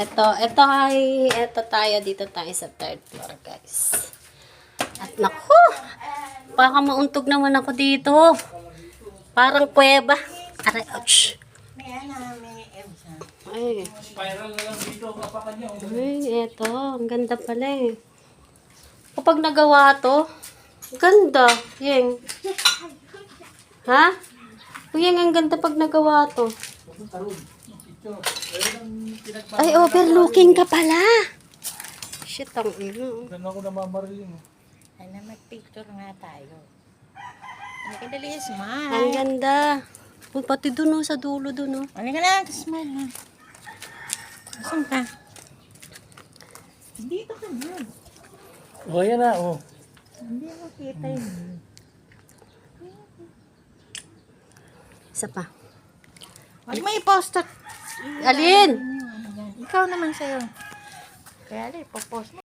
Ito tayo, dito tayo sa third floor, guys. At naku, baka mauntog naman ako dito. Parang kuweba. Aray, ouch. Ay. Spiral na lang dito, kapakan niya. Ay, eto. Ang ganda pala eh. Kapag nagawa to, ganda. Yeng. Ha? Yeng, ang ganda pag nagawa to. Ay, overlooking ka pala. Shit, ang ino. Ganun ako namamariling. Ay na, mag-picture nga tayo. Ano ka dali, smile. Ang ganda. Oh, pati dun oh, sa dulo dun oh. Ano ka na, smile na. Saan ka? Dito ka na. O, yan na, o. Hindi mo kita yun. Isa pa. Huwag mo i-post at... Alin? Ikaw naman sa'yo. Kaya ali, ipopost mo.